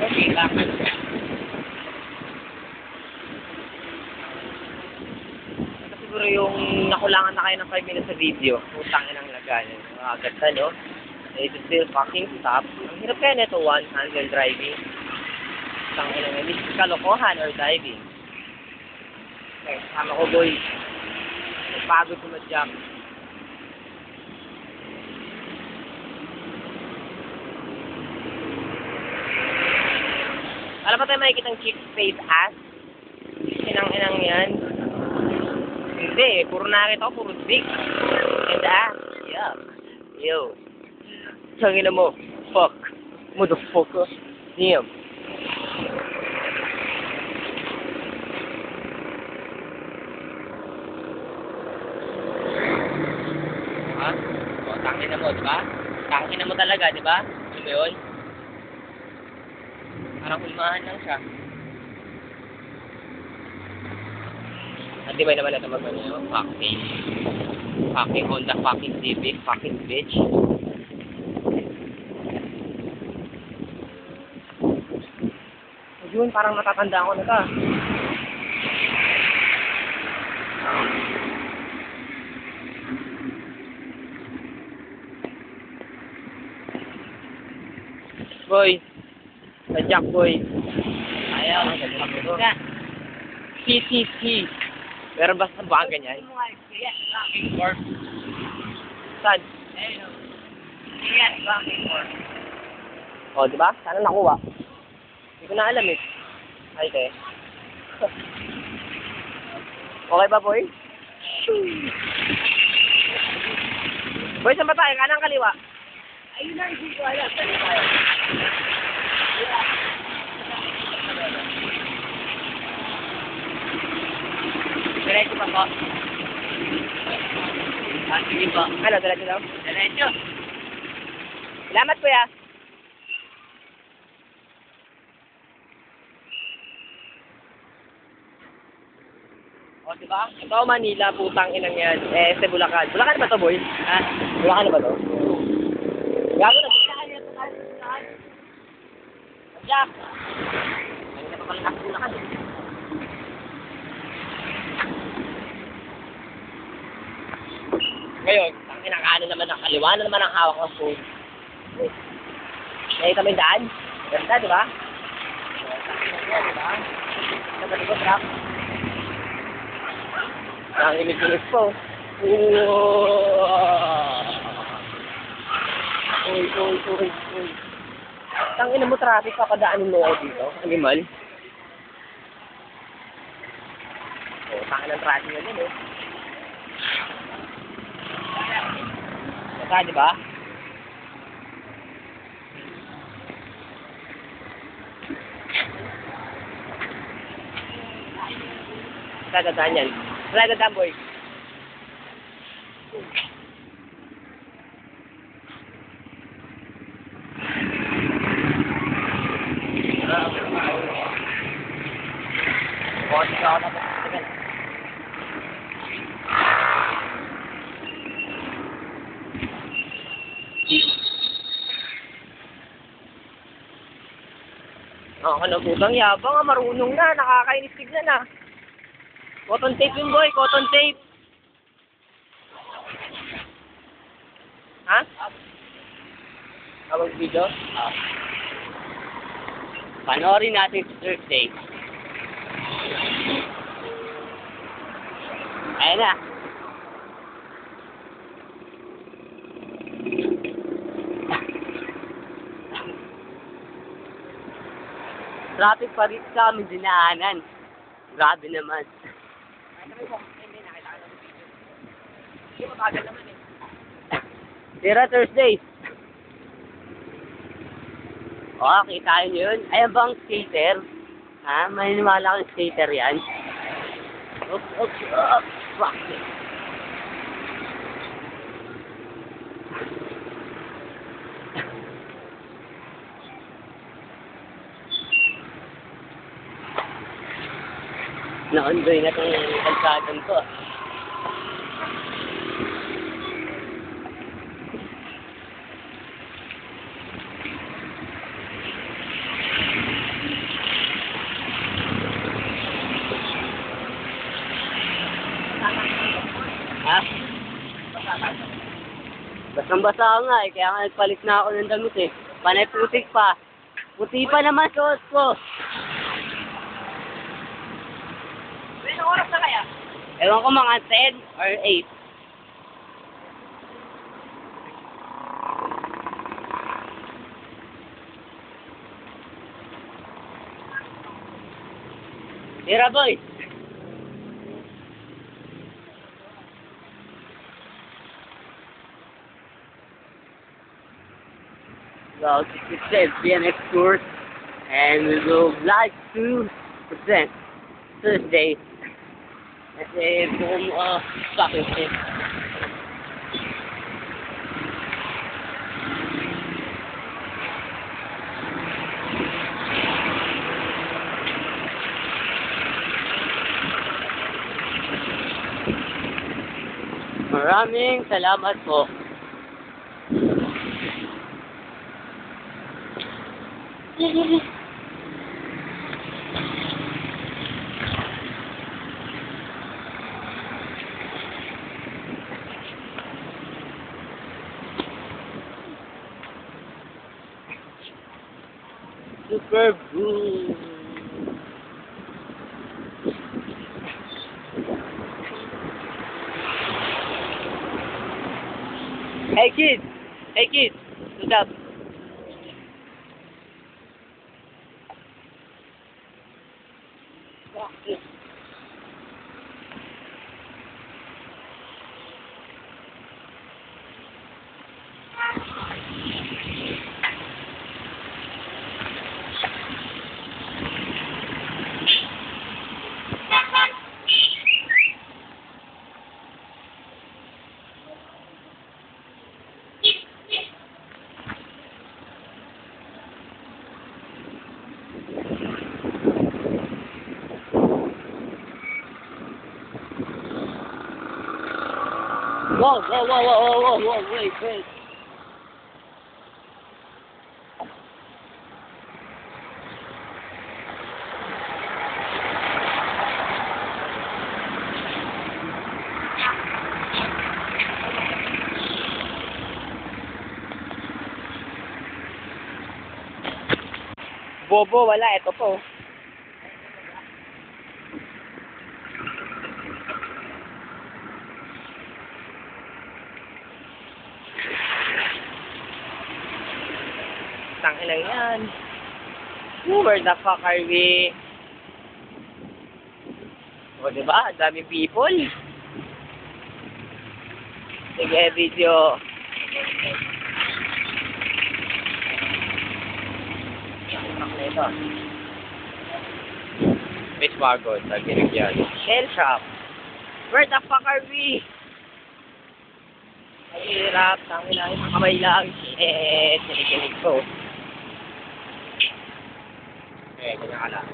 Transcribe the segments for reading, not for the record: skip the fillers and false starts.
Okay, lakad siya. Ito siguro yung nakulangan na kayo ng 5 minutes sa video. Utang inang laganan. Agad na, no? It is still fucking stop. Ang hirap kaya nito, one-handle driving. Utang inang hindi kalokohan or diving. Okay, sama ko, boy. Pagod sumadyak. Alam ba tayo makikita ang chick face ass? Inang-inang yan. Hindi, puro nakita ko, puro dick. And ass. Yeah. Yo. Tangin na mo. Fuck. Motherfucker. Damn. Ha? O, tangin na mo, diba? Tangin na mo talaga, diba? Ano ba yun? Parang ulmahan lang siya. At di ba naman ito mag-ano? Fucking. Fucking Honda fucking Civic. Fucking bitch. Yun, parang matatanda ko na ka. Boy. Sadyak, boy. Ayaw. C. Pero basta ba ganyan? Saan? O, diba? Sana nakuha. Hindi ko na alam eh. Ay, te. Okay ba, boy? Boy, saan ba tayo? Kanang kaliwa? Ayun na, hindi ko alam. Saan tayo? Diretso pa po. Sige po. Ano, diretso daw? Diretso. Salamat, kuya. O, diba? Ito, Manila, putang inang yan. Sa Bulacan. Bulacan ba to, boy? Ha? Bulacan ba to? Gago na. Bulacan. Jack. Ano na pa pala sa Bulacan eh. Ngayon, ang kinakaano naman ng kaliwa na naman ang hawak ng phone. Nakita mo yung daan? Ganda, di ba? Di ba? Nagpati ko, trap. Nanginig-inig po. Uy. Tangina mo traffic, papadaanin mo ako dito. Animal. Tangin ng traffic na din eh. Di ba? Dadaan yan. Dadaan, boy. Ano putang yabang, marunong na, nakakainis tignan na. Cotton tape yun, boy, cotton tape. Ha? Tawag video? Panoorin natin si Thursday. Ayan na. Traffic pa rin sa aming dinaanan. Grabe naman. Tira Thursday. O, kita nyo yun. Ayan bang skater? Ha? May nimala kang skater yan? Oops. Fuck it. Na-enjoy na itong kalsadan ko. Nambasa nga eh, kaya nga nagpalit na ako ng damit eh. Panay putik pa. Puti pa naman suot ko. Ilang oras na kaya? Ewan ko mga 10 or 8. Tira boy! Well, it says BMX course, and we will live to present Thursday at a home soccer pitch. Maraming salamat po. Super Boom. Hey kids! Hey kids! What's up? Whoa, wait. Bobo, wala. Ito po. Tangin lang yan. Where the fuck are we? O, diba? Daming people. Sige, video. Ito. Fish wagon. Taginig yan. Shell shop. Where the fuck are we? Ay, hirap. Tangin lang. Kamay lang. Sinikinig ko. Ganyan ka lang.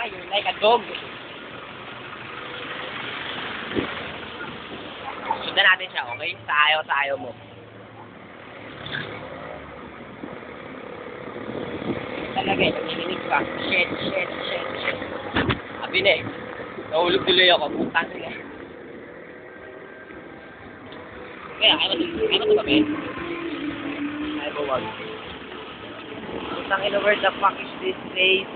You're like a dog. Sundan natin siya, okay? Sa ayaw mo. Talaga eh, nanginginig ka. Shit. Sabi na eh. Nahulog tuloy ako. Puntang nila. Kaya, ayaw mo tumabi? Ayaw mo wag. Puntang ina, where the fuck is this place?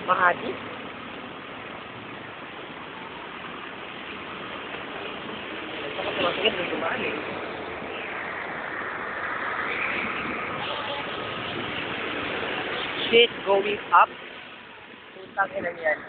Makati? Nagpaka sumasagit ng dumaan eh. Shit going up. Puntang ina yan.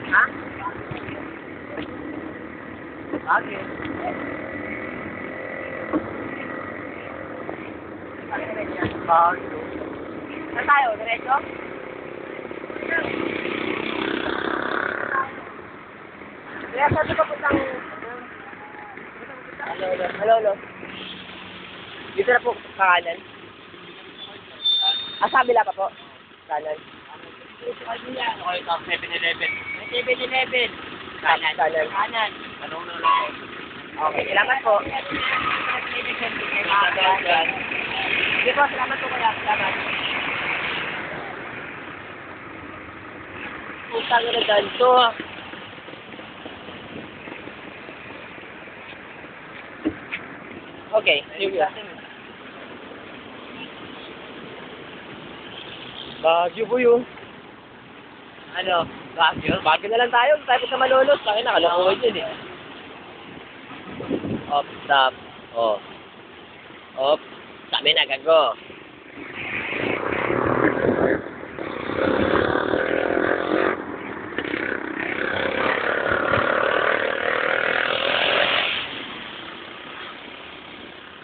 Ha? Baguio. Saan tayo? Diretso? Kaya sabi ko putang... Hello. Dito na po sa kanan. Sa kabila pa po. Kanan. Okay, top 7-Eleven. 7-Eleven. Kanan. Kanan. Anong lang? Okay, salamat po. Sige po, salamat po kaya. Salamat. Putang na ganito. Okay, here we are. Baguio po yung... Ano? Baguio? Baguio na lang tayo. Tayo po sa Malolos. Bakit nakalakuhan yun eh. Op, stop. Oh. Op. Kami na, gago.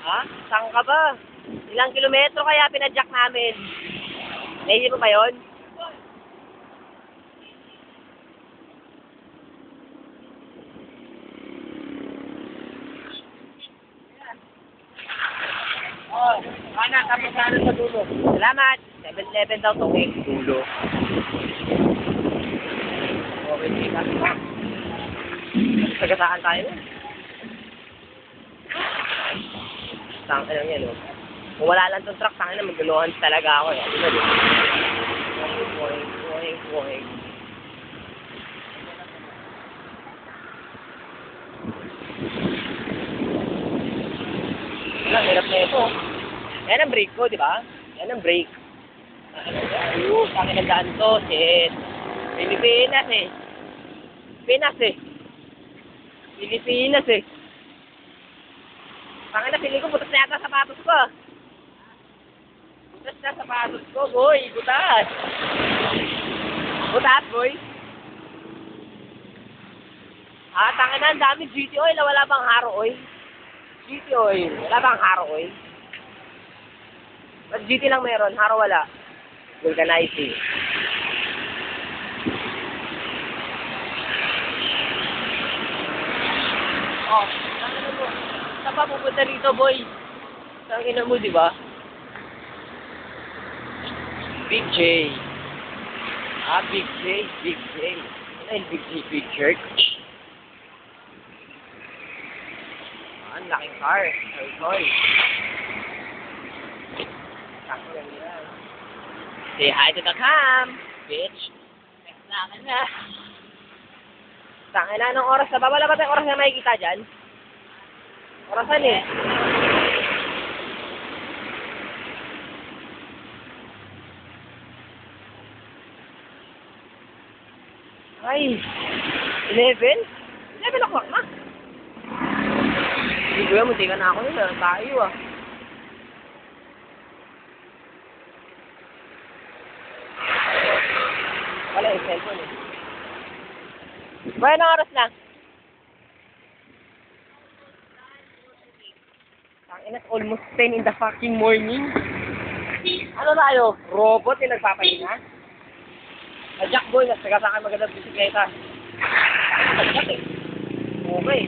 Ha? Saan ka ba? Ilang kilometro kaya pinadyak namin? Naisip mo ba yun? Oh, kanan, tapos kanan sa dulo. Salamat. 7-Eleven daw to. Okay, dulo. Okay, sige. Sagasaan tayo. Tangin lang yan, oh. Kung wala lang tong truck, tangin na magluluhan talaga ako. Eh. Boing. Wala, hirap na ito. Yan ang brake ko, di ba? Yan ang brake. Tangin ang daan to, shit. Pilipinas eh. Pilipinas eh. Tangin na, piling ko, butas na yata sapatos ko. Butas na sapatos ko, boy. Butas. Butas, boy. Tangin na, ang dami GT oil na wala bang haro oil. GT oil. Wala bang haro oil? But GT lang meron, haro wala. Vulcanizing. Oh, tangin na mo. Saan pa pupunta rito, boy? Tangin na mo, di ba? Big J. Big J. Ano Big J, big shirt? Ang laking car. Sorry. Tako lang yan. Say hi to the cam, bitch. Tangin na. Tangin na, anong oras na ba? Wala ba tayong oras na makikita dyan? Orasan eh. Ay, 11? 11 o'clock na. Hindi ko yan, munti ka na ako nila. Tayo ah. Wala yung cellphone eh. Bayan ang oras na. Tangina, almost 10 in the fucking morning. Ano tayo? Robot yung nagpapahinga? Jack boy, nagsagasakay magandang bisikleta. Jack eh. Okay.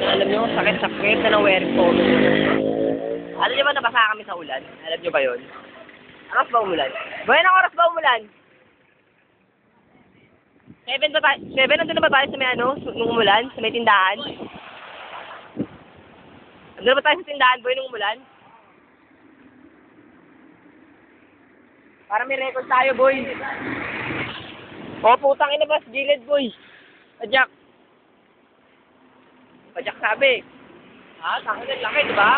Alam nyo, sakit-sakit na wearing phone. Alam nyo ba nabasa kami sa ulan? Alam nyo ba yun? Oras ba umulan? Boy, anong oras ba umulan? 7 ba tayo? 7, nandun na ba tayo sa may ano? Nung umulan? Sa may tindahan? Nandun na ba tayo sa tindahan, boy, nung umulan? Para may record tayo, boy. Putang ina ba? Gilid, boy. Pajak. Pajak sabi. Tangin na laki, di ba?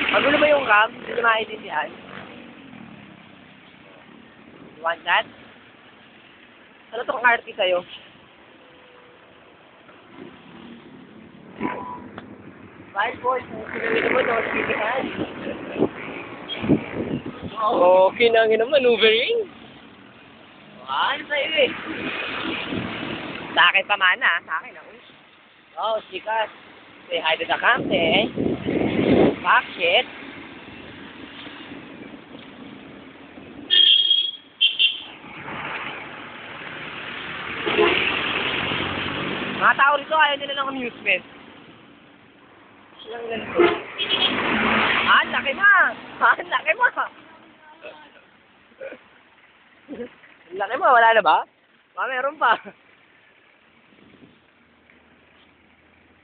Magulo ba yung cam? Hindi nyo maintindihan. You want that? Ano tong RT sa'yo? Bye, boys. Sinawin mo, no? Sinihan. Okay na nga maneuvering. Ano sa'yo eh? Sa akin pa mana, sa akin ako. Oh, sikat. Say hi to the captain. Fuck shit. Mga tao rito ayaw nila ng amusement. Lang ganito. Ang laki mo! Ang laki mo! Ang laki mo, wala na ba? Meron pa.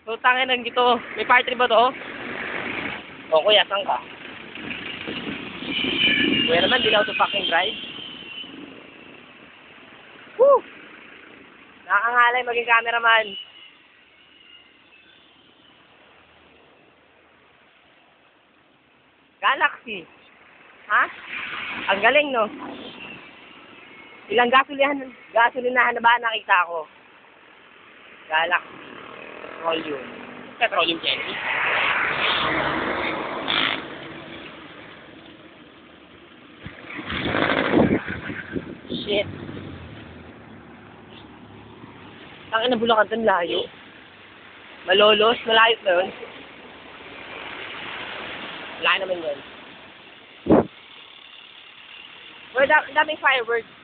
So, tangin lang dito. May party ba to? O, kuya, saan ka? Kuya naman, di na ako to fucking drive. Woo! Nakakangalay maging cameraman. Galaxy. Ha? Ang galing, no? Ilang gasolinahan na ba nakita ko? Galaxy. Petroleum. Petroleum jelly. Shit. Tangin na Bulacan doon, layo. Malolos, malayo na yun. Wala naman yun. Well, daming fireworks.